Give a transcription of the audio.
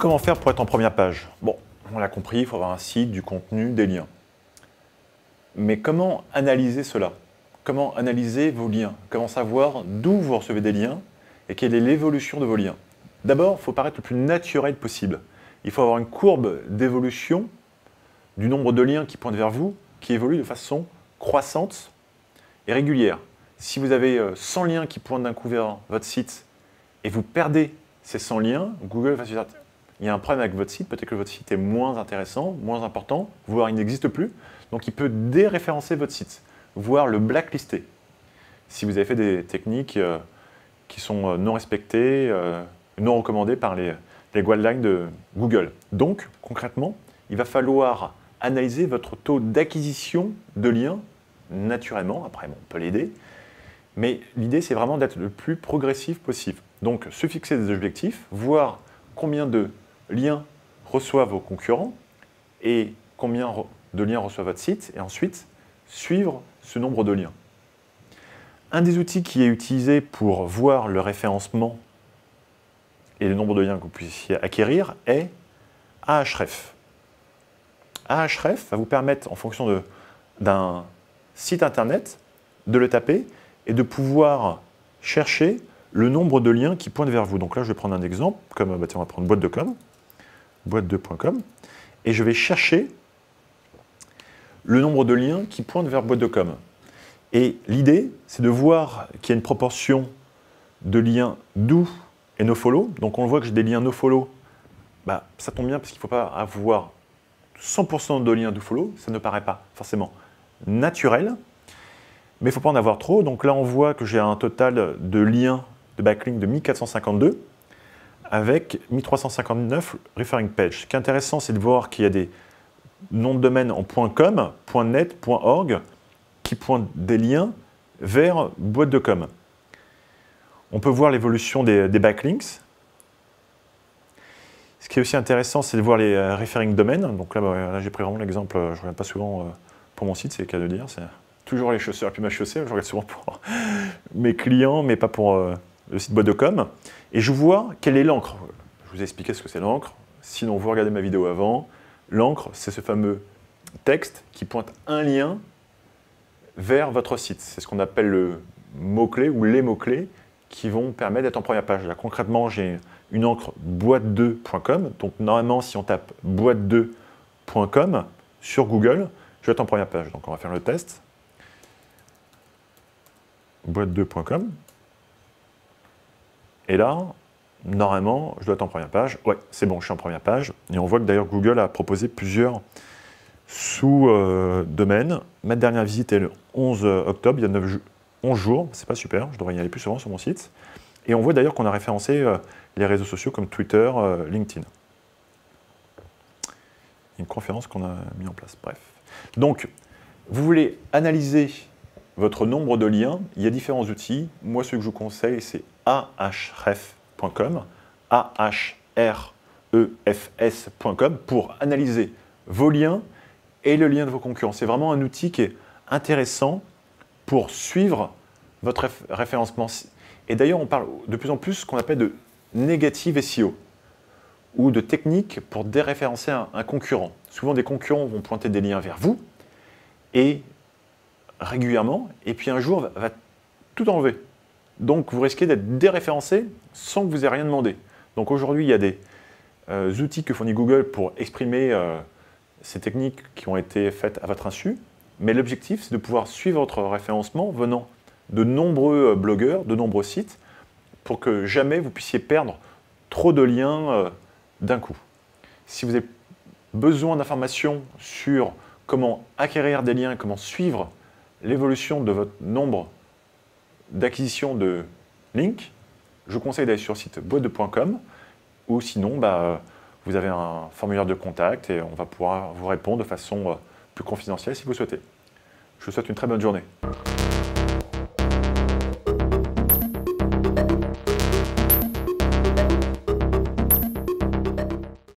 comment faire pour être en première page? Bon, on l'a compris, il faut avoir un site, du contenu, des liens. Mais comment analyser cela? Comment analyser vos liens? Comment savoir d'où vous recevez des liens et quelle est l'évolution de vos liens? D'abord, il faut paraître le plus naturel possible. Il faut avoir une courbe d'évolution du nombre de liens qui pointent vers vous, qui évolue de façon croissante et régulière. Si vous avez 100 liens qui pointent d'un coup vers votre site et vous perdez ces 100 liens, Google va se dire il y a un problème avec votre site, peut-être que votre site est moins intéressant, moins important, voire il n'existe plus. Donc il peut déréférencer votre site, voire le blacklister. Si vous avez fait des techniques qui sont non respectées, non recommandées par les guidelines de Google. Donc concrètement, il va falloir analyser votre taux d'acquisition de liens naturellement. Après, bon, on peut l'aider. Mais l'idée, c'est vraiment d'être le plus progressif possible. Donc, se fixer des objectifs, voir combien de liens reçoivent vos concurrents et combien de liens reçoit votre site, et ensuite suivre ce nombre de liens. Un des outils qui est utilisé pour voir le référencement et le nombre de liens que vous puissiez acquérir est Ahref. Ahref va vous permettre, en fonction d'un site internet, de le taper et de pouvoir chercher le nombre de liens qui pointent vers vous. Donc là, je vais prendre un exemple, comme tiens, on va prendre boîte2com, boîte2.com, et je vais chercher le nombre de liens qui pointent vers boîte2com. Et l'idée, c'est de voir qu'il y a une proportion de liens do et nofollow. Donc on voit que j'ai des liens nofollow, bah, ça tombe bien parce qu'il ne faut pas avoir 100% de liens dofollow, ça ne paraît pas forcément naturel. Mais il ne faut pas en avoir trop. Donc là, on voit que j'ai un total de liens de backlink de 1452 avec 1359 referring pages. Ce qui est intéressant, c'est de voir qu'il y a des noms de domaine en .com, .net, .org qui pointent des liens vers boîte2com. On peut voir l'évolution des backlinks. Ce qui est aussi intéressant, c'est de voir les referring domains. Donc là j'ai pris vraiment l'exemple, je ne regarde pas souvent pour mon site, c'est le cas de dire. C'est toujours les chaussures à plus ma chaussée, je regarde souvent pour mes clients, mais pas pour le site boîte2com. Et je vois quelle est l'encre. Je vous ai expliqué ce que c'est l'encre. Sinon, vous regardez ma vidéo avant. L'encre, c'est ce fameux texte qui pointe un lien vers votre site. C'est ce qu'on appelle le mot-clé ou les mots-clés qui vont permettre d'être en première page. Là, concrètement, j'ai une encre boîte2.com. Donc, normalement, si on tape boîte2.com sur Google, je vais être en première page. Donc, on va faire le test. Boîte2.com. Et là, normalement, je dois être en première page. Ouais, c'est bon, je suis en première page. Et on voit que d'ailleurs, Google a proposé plusieurs sous-domaines. Ma dernière visite est le 11 octobre, il y a 11 jours. C'est pas super, je devrais y aller plus souvent sur mon site. Et on voit d'ailleurs qu'on a référencé les réseaux sociaux comme Twitter, LinkedIn. Une conférence qu'on a mis en place, bref. Donc, vous voulez analyser votre nombre de liens, il y a différents outils. Moi, ce que je vous conseille, c'est ahref.com, ahrefs.com, pour analyser vos liens et le lien de vos concurrents. C'est vraiment un outil qui est intéressant pour suivre votre référencement. Et d'ailleurs, on parle de plus en plus de ce qu'on appelle de négative SEO ou de techniques pour déréférencer un concurrent. Souvent, des concurrents vont pointer des liens vers vous et régulièrement, et puis un jour va tout enlever. Donc vous risquez d'être déréférencé sans que vous ayez rien demandé. Donc aujourd'hui, il y a des outils que fournit Google pour exprimer ces techniques qui ont été faites à votre insu, mais l'objectif, c'est de pouvoir suivre votre référencement venant de nombreux blogueurs, de nombreux sites, pour que jamais vous puissiez perdre trop de liens d'un coup. Si vous avez besoin d'informations sur comment acquérir des liens, comment suivre l'évolution de votre nombre d'acquisition de links, je vous conseille d'aller sur le site boîte2.com ou sinon, vous avez un formulaire de contact et on va pouvoir vous répondre de façon plus confidentielle si vous souhaitez. Je vous souhaite une très bonne journée.